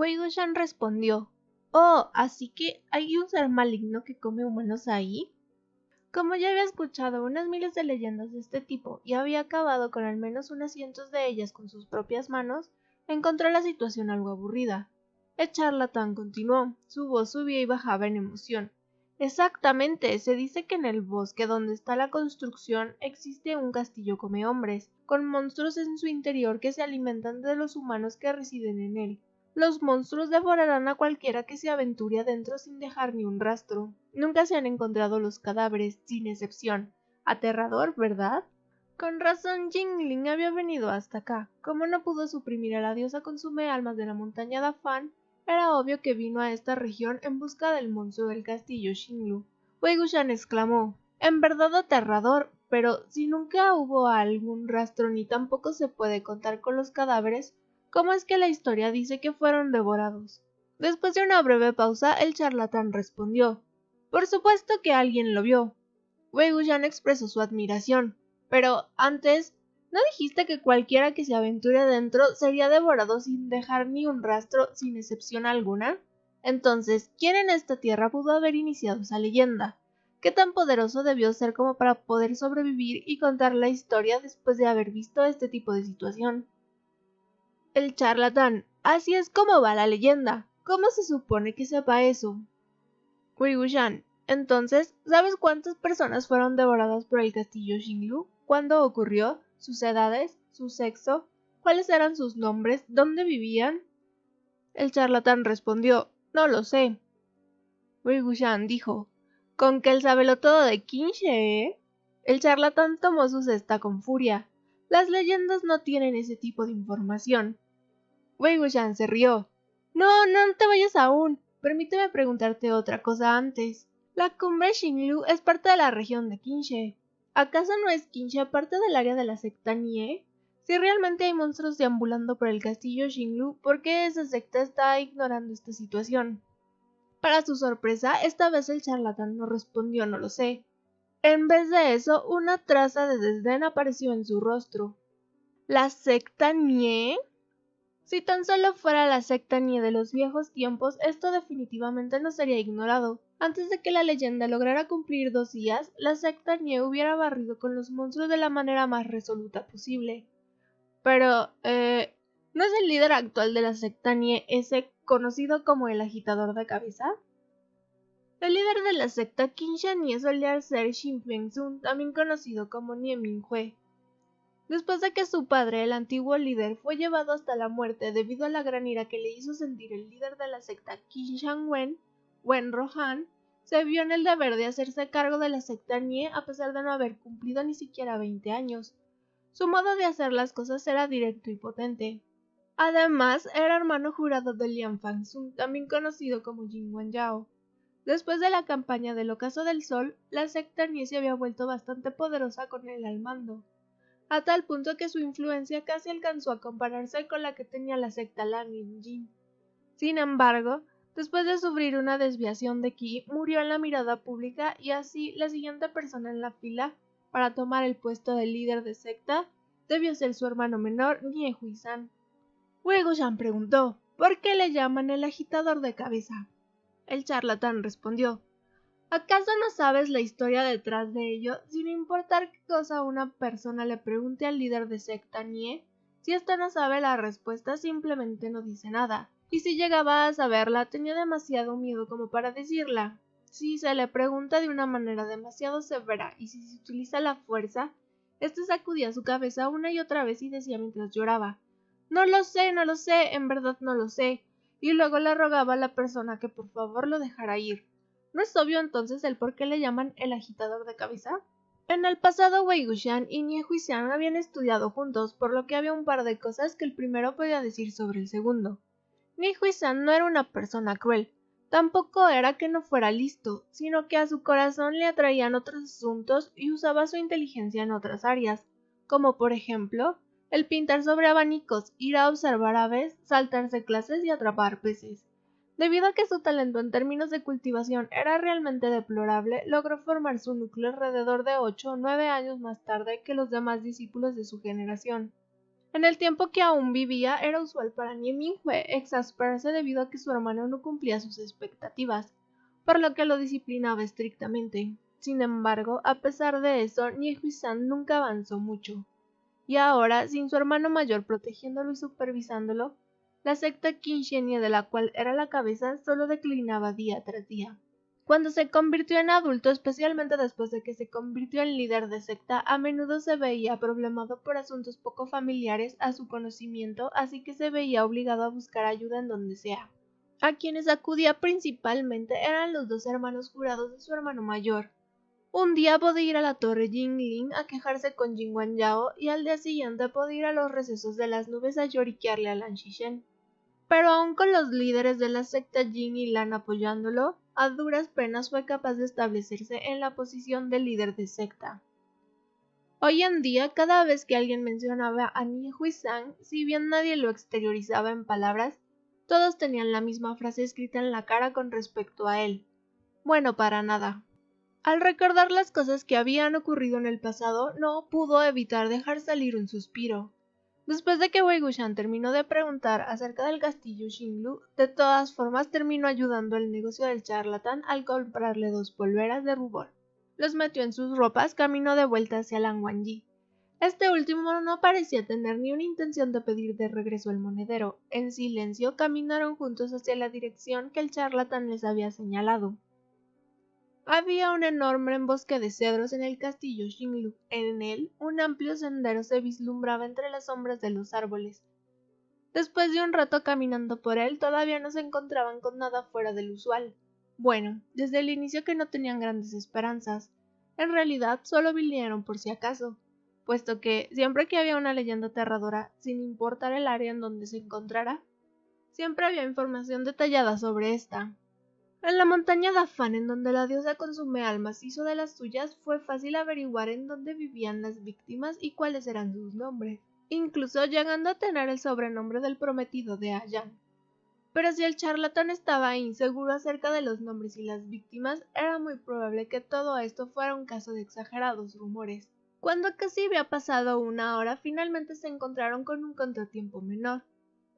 Wei Wuxian respondió: «Oh, ¿así que hay un ser maligno que come humanos ahí?». Como ya había escuchado unas miles de leyendas de este tipo y había acabado con al menos unas cientos de ellas con sus propias manos, encontró la situación algo aburrida. El charlatán continuó, su voz subía y bajaba en emoción. «Exactamente, se dice que en el bosque donde está la construcción existe un castillo come hombres, con monstruos en su interior que se alimentan de los humanos que residen en él. Los monstruos devorarán a cualquiera que se aventure adentro sin dejar ni un rastro. Nunca se han encontrado los cadáveres, sin excepción. Aterrador, ¿verdad?». Con razón Jingling había venido hasta acá. Como no pudo suprimir a la diosa consume almas de la montaña Dafan, era obvio que vino a esta región en busca del monstruo del castillo Xinglu. Wei Wuxian exclamó: «En verdad aterrador, pero si nunca hubo algún rastro ni tampoco se puede contar con los cadáveres, ¿cómo es que la historia dice que fueron devorados?». Después de una breve pausa, el charlatán respondió: «Por supuesto que alguien lo vio». Wei Wuxian expresó su admiración. «Pero antes, ¿no dijiste que cualquiera que se aventure dentro sería devorado sin dejar ni un rastro, sin excepción alguna? Entonces, ¿quién en esta tierra pudo haber iniciado esa leyenda? ¿Qué tan poderoso debió ser como para poder sobrevivir y contar la historia después de haber visto este tipo de situación?». El charlatán: «Así es como va la leyenda. ¿Cómo se supone que sepa eso?». Wei Wuxian: «Entonces, ¿sabes cuántas personas fueron devoradas por el castillo Xinglu? ¿Cuándo ocurrió? ¿Sus edades? ¿Su sexo? ¿Cuáles eran sus nombres? ¿Dónde vivían?». El charlatán respondió: «No lo sé». Wei Wuxian dijo: «Con que él sábelo todo de Qinche, ¿eh?». El charlatán tomó su cesta con furia. «Las leyendas no tienen ese tipo de información». Wei Wuxian se rió. «No, no te vayas aún. Permíteme preguntarte otra cosa antes. La cumbre Xinglu es parte de la región de Qinche. ¿Acaso no es Qinche parte del área de la secta Nie? Si realmente hay monstruos deambulando por el castillo Xinglu, ¿por qué esa secta está ignorando esta situación?». Para su sorpresa, esta vez el charlatán no respondió «no lo sé». En vez de eso, una traza de desdén apareció en su rostro. «¿La secta Nie?». Si tan solo fuera la secta Nie de los viejos tiempos, esto definitivamente no sería ignorado. Antes de que la leyenda lograra cumplir 2 días, la secta Nie hubiera barrido con los monstruos de la manera más resoluta posible. Pero, ¿no es el líder actual de la secta Nie ese conocido como el agitador de cabeza? El líder de la secta Qinsha Nie solía ser Xin Fengsun, también conocido como Nie Minghue. Después de que su padre, el antiguo líder, fue llevado hasta la muerte debido a la gran ira que le hizo sentir el líder de la secta Qinshan Wen Rohan, se vio en el deber de hacerse cargo de la secta Nie a pesar de no haber cumplido ni siquiera 20 años. Su modo de hacer las cosas era directo y potente. Además, era hermano jurado de Lian Fangsun, también conocido como Jin Wenyao. Después de la campaña del Ocaso del Sol, la secta Nie se había vuelto bastante poderosa con él al mando, a tal punto que su influencia casi alcanzó a compararse con la que tenía la secta Lan Jin. Sin embargo, después de sufrir una desviación de Qi, murió en la mirada pública y así la siguiente persona en la fila para tomar el puesto de líder de secta debió ser su hermano menor, Nie Huizan. Wei Wuxian preguntó: «¿Por qué le llaman el agitador de cabeza?». El charlatán respondió: «¿Acaso no sabes la historia detrás de ello? Sin importar qué cosa una persona le pregunte al líder de secta Nie, si ésta no sabe la respuesta simplemente no dice nada, y si llegaba a saberla tenía demasiado miedo como para decirla. Si se le pregunta de una manera demasiado severa y si se utiliza la fuerza, éste sacudía su cabeza una y otra vez y decía mientras lloraba: «No lo sé, no lo sé, en verdad no lo sé», y luego le rogaba a la persona que por favor lo dejara ir. ¿No es obvio entonces el por qué le llaman el agitador de cabeza? En el pasado Wei Wuxian y Nie Huixian habían estudiado juntos, por lo que había un par de cosas que el primero podía decir sobre el segundo. Nie Huixian no era una persona cruel, tampoco era que no fuera listo, sino que a su corazón le atraían otros asuntos y usaba su inteligencia en otras áreas, como por ejemplo, el pintar sobre abanicos, ir a observar aves, saltarse clases y atrapar peces. Debido a que su talento en términos de cultivación era realmente deplorable, logró formar su núcleo alrededor de 8 o 9 años más tarde que los demás discípulos de su generación. En el tiempo que aún vivía, era usual para Nie Minghue exasperarse debido a que su hermano no cumplía sus expectativas, por lo que lo disciplinaba estrictamente. Sin embargo, a pesar de eso, Nie Huizan nunca avanzó mucho. Y ahora, sin su hermano mayor protegiéndolo y supervisándolo, la secta Qinxenie de la cual era la cabeza solo declinaba día tras día. Cuando se convirtió en adulto, especialmente después de que se convirtió en líder de secta, a menudo se veía problemado por asuntos poco familiares a su conocimiento, así que se veía obligado a buscar ayuda en donde sea. A quienes acudía principalmente eran los dos hermanos jurados de su hermano mayor. Un día podía ir a la torre Jingling a quejarse con Jing Yao y al día siguiente podía ir a los recesos de las nubes a lloriquearle a Lan Xishen. Pero aun con los líderes de la secta Jing y Lan apoyándolo, a duras penas fue capaz de establecerse en la posición de líder de secta. Hoy en día, cada vez que alguien mencionaba a Nie Huizan, si bien nadie lo exteriorizaba en palabras, todos tenían la misma frase escrita en la cara con respecto a él. Bueno, para nada. Al recordar las cosas que habían ocurrido en el pasado, no pudo evitar dejar salir un suspiro. Después de que Wei Wuxian terminó de preguntar acerca del castillo Xinglu, de todas formas terminó ayudando al negocio del charlatán al comprarle 2 polveras de rubor. Los metió en sus ropas, caminó de vuelta hacia Lan Wangji. Este último no parecía tener ni una intención de pedir de regreso el monedero. En silencio caminaron juntos hacia la dirección que el charlatán les había señalado. Había un enorme bosque de cedros en el castillo Xinglu. En él, un amplio sendero se vislumbraba entre las sombras de los árboles. Después de un rato caminando por él, todavía no se encontraban con nada fuera del usual. Bueno, desde el inicio que no tenían grandes esperanzas. En realidad, solo vinieron por si acaso, puesto que siempre que había una leyenda aterradora, sin importar el área en donde se encontrara, siempre había información detallada sobre esta. En la montaña Dafan, en donde la diosa consume almas hizo de las suyas, fue fácil averiguar en dónde vivían las víctimas y cuáles eran sus nombres, incluso llegando a tener el sobrenombre del prometido de Ayan. Pero si el charlatán estaba inseguro acerca de los nombres y las víctimas, era muy probable que todo esto fuera un caso de exagerados rumores. Cuando casi había pasado una hora, finalmente se encontraron con un contratiempo menor.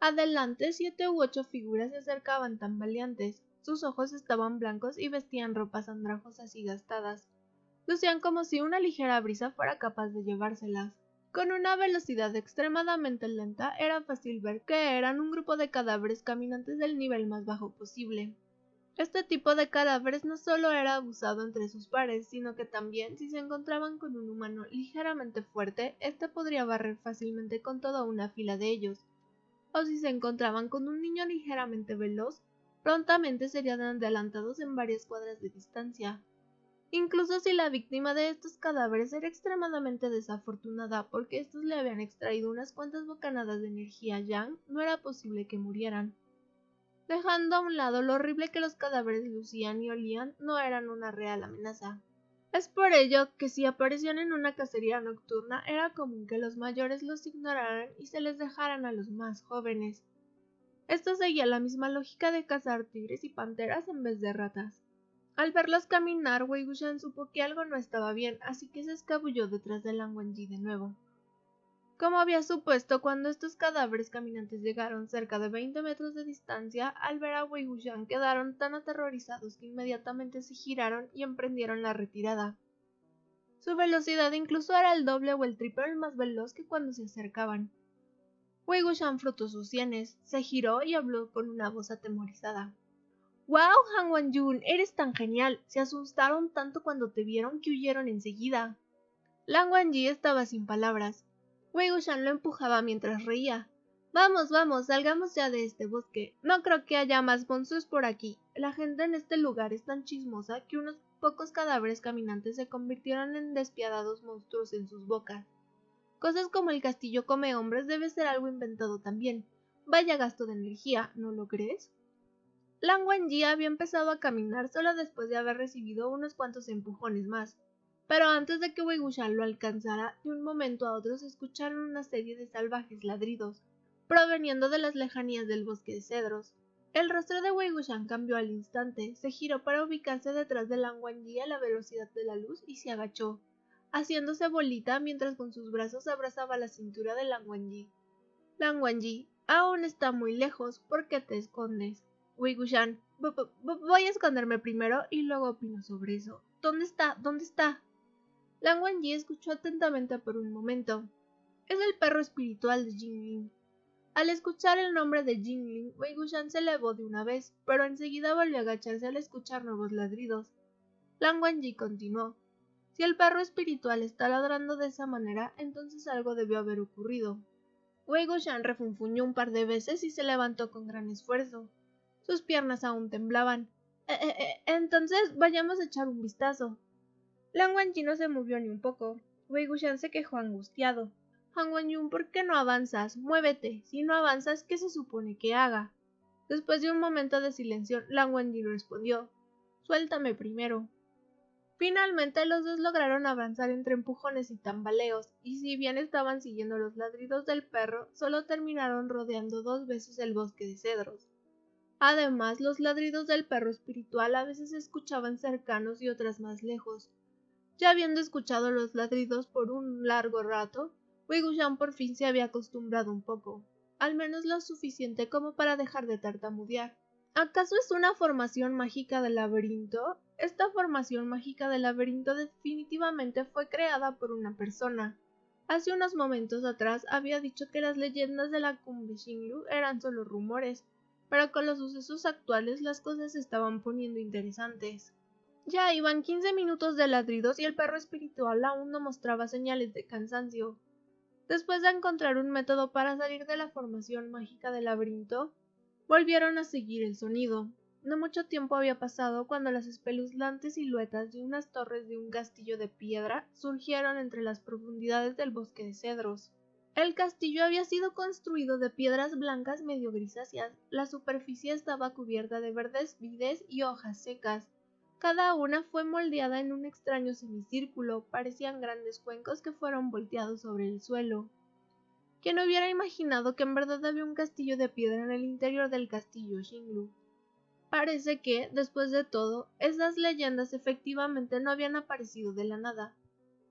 Adelante, 7 u 8 figuras se acercaban tambaleantes. Sus ojos estaban blancos y vestían ropas andrajosas y gastadas. Lucían como si una ligera brisa fuera capaz de llevárselas. Con una velocidad extremadamente lenta, era fácil ver que eran un grupo de cadáveres caminantes del nivel más bajo posible. Este tipo de cadáveres no solo era abusado entre sus pares, sino que también, si se encontraban con un humano ligeramente fuerte, este podría barrer fácilmente con toda una fila de ellos. O si se encontraban con un niño ligeramente veloz, prontamente serían adelantados en varias cuadras de distancia. Incluso si la víctima de estos cadáveres era extremadamente desafortunada porque estos le habían extraído unas cuantas bocanadas de energía yang, no era posible que murieran. Dejando a un lado lo horrible que los cadáveres lucían y olían, no eran una real amenaza. Es por ello que si aparecían en una cacería nocturna era común que los mayores los ignoraran y se les dejaran a los más jóvenes. Esto seguía la misma lógica de cazar tigres y panteras en vez de ratas. Al verlos caminar, Wei Wuxian supo que algo no estaba bien, así que se escabulló detrás de Lan Wangji de nuevo. Como había supuesto, cuando estos cadáveres caminantes llegaron cerca de 20 metros de distancia, al ver a Wei Wuxian quedaron tan aterrorizados que inmediatamente se giraron y emprendieron la retirada. Su velocidad incluso era el doble o el triple más veloz que cuando se acercaban. Wei Wuxian frotó sus sienes, se giró y habló con una voz atemorizada. ¡Wow, Han Wanjun! ¡Eres tan genial! Se asustaron tanto cuando te vieron que huyeron enseguida. Lan Wangji estaba sin palabras. Wei Wuxian lo empujaba mientras reía. Vamos, vamos, salgamos ya de este bosque. No creo que haya más monstruos por aquí. La gente en este lugar es tan chismosa que unos pocos cadáveres caminantes se convirtieron en despiadados monstruos en sus bocas. Cosas como el castillo come hombres debe ser algo inventado también. Vaya gasto de energía, ¿no lo crees? Lan Wangji había empezado a caminar solo después de haber recibido unos cuantos empujones más. Pero antes de que Wei Wuxian lo alcanzara, de un momento a otro se escucharon una serie de salvajes ladridos, proveniendo de las lejanías del bosque de cedros. El rostro de Wei Wuxian cambió al instante, se giró para ubicarse detrás de Lan Wangji a la velocidad de la luz y se agachó, haciéndose bolita mientras con sus brazos abrazaba la cintura de Lan Wangji. Lan Wangji, aún está muy lejos, ¿por qué te escondes? Wei Wuxian, voy a esconderme primero y luego opino sobre eso. ¿Dónde está? ¿Dónde está? Lan Wangji escuchó atentamente por un momento. Es el perro espiritual de Jinling. Al escuchar el nombre de Jinling, Wei Wuxian se elevó de una vez, pero enseguida volvió a agacharse al escuchar nuevos ladridos. Lan Wangji continuó. Si el perro espiritual está ladrando de esa manera, entonces algo debió haber ocurrido. Wei Wuxian refunfuñó un par de veces y se levantó con gran esfuerzo. Sus piernas aún temblaban. Entonces vayamos a echar un vistazo. Lan Wangji no se movió ni un poco. Wei Wuxian se quejó angustiado. Han Wenjun, ¿por qué no avanzas? Muévete. Si no avanzas, ¿qué se supone que haga? Después de un momento de silencio, Lan Wangji respondió. Suéltame primero. Finalmente los dos lograron avanzar entre empujones y tambaleos, y si bien estaban siguiendo los ladridos del perro, solo terminaron rodeando 2 veces el bosque de cedros. Además, los ladridos del perro espiritual a veces se escuchaban cercanos y otras más lejos. Ya habiendo escuchado los ladridos por un largo rato, Wei Wuxian por fin se había acostumbrado un poco, al menos lo suficiente como para dejar de tartamudear. ¿Acaso es una formación mágica del laberinto? Esta formación mágica del laberinto definitivamente fue creada por una persona. Hace unos momentos atrás había dicho que las leyendas de la cumbre Xinglu eran solo rumores, pero con los sucesos actuales las cosas se estaban poniendo interesantes. Ya iban 15 minutos de ladridos y el perro espiritual aún no mostraba señales de cansancio. Después de encontrar un método para salir de la formación mágica del laberinto, volvieron a seguir el sonido. No mucho tiempo había pasado cuando las espeluznantes siluetas de unas torres de un castillo de piedra surgieron entre las profundidades del bosque de cedros. El castillo había sido construido de piedras blancas medio grisáceas. La superficie estaba cubierta de verdes vides y hojas secas. Cada una fue moldeada en un extraño semicírculo, parecían grandes cuencos que fueron volteados sobre el suelo. ¿Quién hubiera imaginado que en verdad había un castillo de piedra en el interior del castillo Xinglu? Parece que, después de todo, esas leyendas efectivamente no habían aparecido de la nada.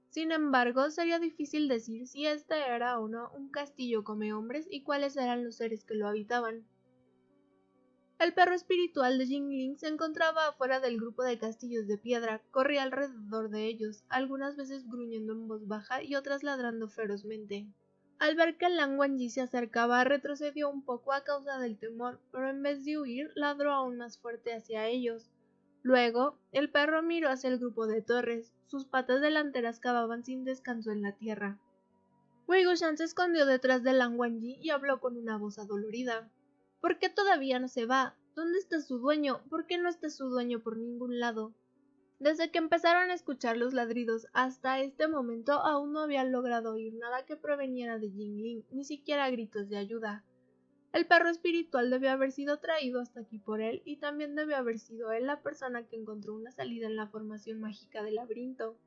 Sin embargo, sería difícil decir si este era o no un castillo come hombres y cuáles eran los seres que lo habitaban. El perro espiritual de Jinling se encontraba afuera del grupo de castillos de piedra, corría alrededor de ellos, algunas veces gruñendo en voz baja y otras ladrando ferozmente. Al ver que Lan Wangji se acercaba, retrocedió un poco a causa del temor, pero en vez de huir, ladró aún más fuerte hacia ellos. Luego, el perro miró hacia el grupo de torres, sus patas delanteras cavaban sin descanso en la tierra. Wei Wuxian se escondió detrás de Lan Wangji y habló con una voz adolorida. ¿Por qué todavía no se va? ¿Dónde está su dueño? ¿Por qué no está su dueño por ningún lado? Desde que empezaron a escuchar los ladridos hasta este momento aún no habían logrado oír nada que proveniera de Jinling, ni siquiera gritos de ayuda. El perro espiritual debió haber sido traído hasta aquí por él y también debió haber sido él la persona que encontró una salida en la formación mágica del laberinto.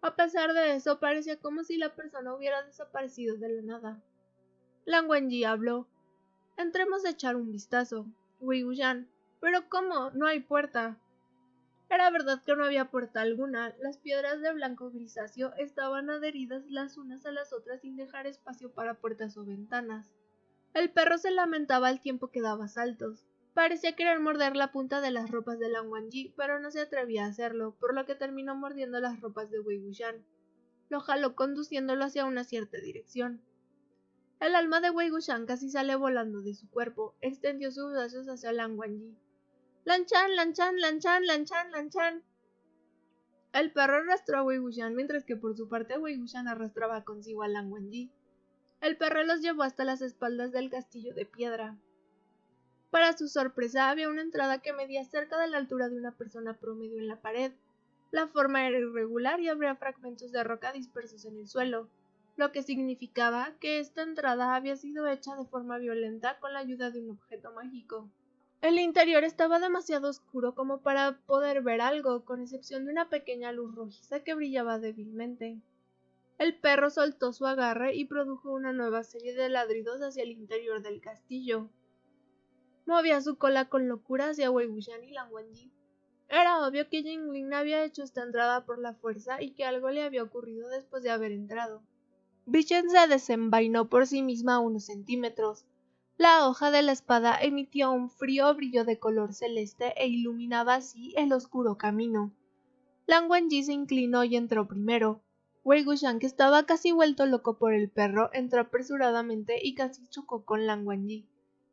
A pesar de eso, parecía como si la persona hubiera desaparecido de la nada. Lan Wangji habló. Entremos a echar un vistazo. Wei Wuxian. ¿Pero cómo? No hay puerta. Era verdad que no había puerta alguna. Las piedras de blanco grisáceo estaban adheridas las unas a las otras sin dejar espacio para puertas o ventanas. El perro se lamentaba al tiempo que daba saltos. Parecía querer morder la punta de las ropas de Lan Wangji, pero no se atrevía a hacerlo, por lo que terminó mordiendo las ropas de Wei Wuxian. Lo jaló conduciéndolo hacia una cierta dirección. El alma de Wei Wuxian casi sale volando de su cuerpo, extendió sus brazos hacia Lan Wangji. ¡Lan-chan, Lan-chan, Lan-chan, Lan-chan, Lan-chan! El perro arrastró a Wei Wuxian, mientras que por su parte Wei Wuxian arrastraba consigo a Lan Wangji. El perro los llevó hasta las espaldas del castillo de piedra. Para su sorpresa, había una entrada que medía cerca de la altura de una persona promedio en la pared. La forma era irregular y había fragmentos de roca dispersos en el suelo, lo que significaba que esta entrada había sido hecha de forma violenta con la ayuda de un objeto mágico. El interior estaba demasiado oscuro como para poder ver algo, con excepción de una pequeña luz rojiza que brillaba débilmente. El perro soltó su agarre y produjo una nueva serie de ladridos hacia el interior del castillo. Movía su cola con locura hacia Wei Wuxian y Lan Wangji. Era obvio que Jinling había hecho esta entrada por la fuerza y que algo le había ocurrido después de haber entrado. Bichen se desenvainó por sí misma unos centímetros. La hoja de la espada emitía un frío brillo de color celeste e iluminaba así el oscuro camino. Lang Wangji se inclinó y entró primero. Wei Wuxian, que estaba casi vuelto loco por el perro, entró apresuradamente y casi chocó con Lang Wangji.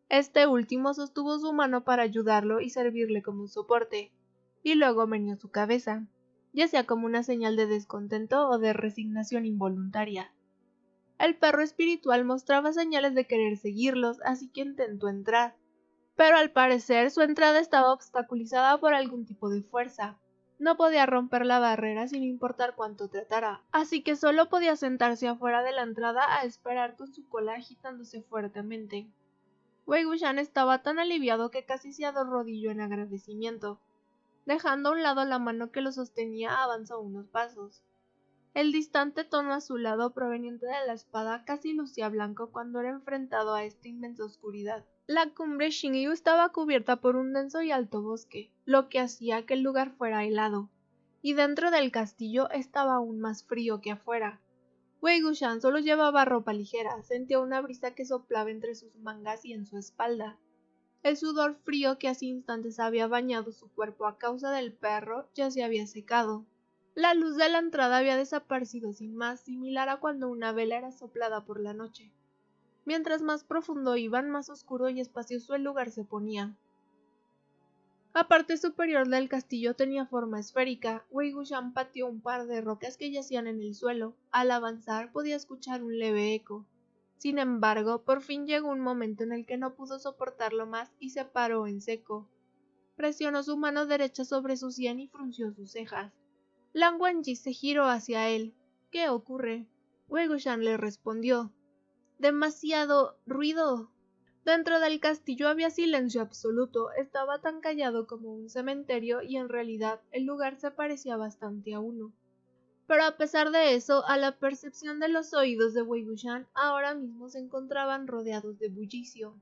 Este último sostuvo su mano para ayudarlo y servirle como soporte, y luego meneó su cabeza, ya sea como una señal de descontento o de resignación involuntaria. El perro espiritual mostraba señales de querer seguirlos, así que intentó entrar, pero al parecer su entrada estaba obstaculizada por algún tipo de fuerza. No podía romper la barrera sin importar cuánto tratara, así que solo podía sentarse afuera de la entrada a esperar con su cola agitándose fuertemente. Wei Wuxian estaba tan aliviado que casi se arrodilló en agradecimiento. Dejando a un lado la mano que lo sostenía, avanzó unos pasos. El distante tono azulado proveniente de la espada casi lucía blanco cuando era enfrentado a esta inmensa oscuridad. La cumbre Xingyu estaba cubierta por un denso y alto bosque, lo que hacía que el lugar fuera helado, y dentro del castillo estaba aún más frío que afuera. Wei Wuxian solo llevaba ropa ligera, sentía una brisa que soplaba entre sus mangas y en su espalda. El sudor frío que hace instantes había bañado su cuerpo a causa del perro ya se había secado. La luz de la entrada había desaparecido sin más, similar a cuando una vela era soplada por la noche. Mientras más profundo iban, más oscuro y espacioso el lugar se ponía. La parte superior del castillo tenía forma esférica. Wei Wuxian pateó un par de rocas que yacían en el suelo. Al avanzar podía escuchar un leve eco. Sin embargo, por fin llegó un momento en el que no pudo soportarlo más y se paró en seco. Presionó su mano derecha sobre su sien y frunció sus cejas. Lang Wangji se giró hacia él. ¿Qué ocurre? Wei Wuxian le respondió. Demasiado ruido. Dentro del castillo había silencio absoluto, estaba tan callado como un cementerio y en realidad el lugar se parecía bastante a uno. Pero a pesar de eso, a la percepción de los oídos de Wei Wuxian, ahora mismo se encontraban rodeados de bullicio.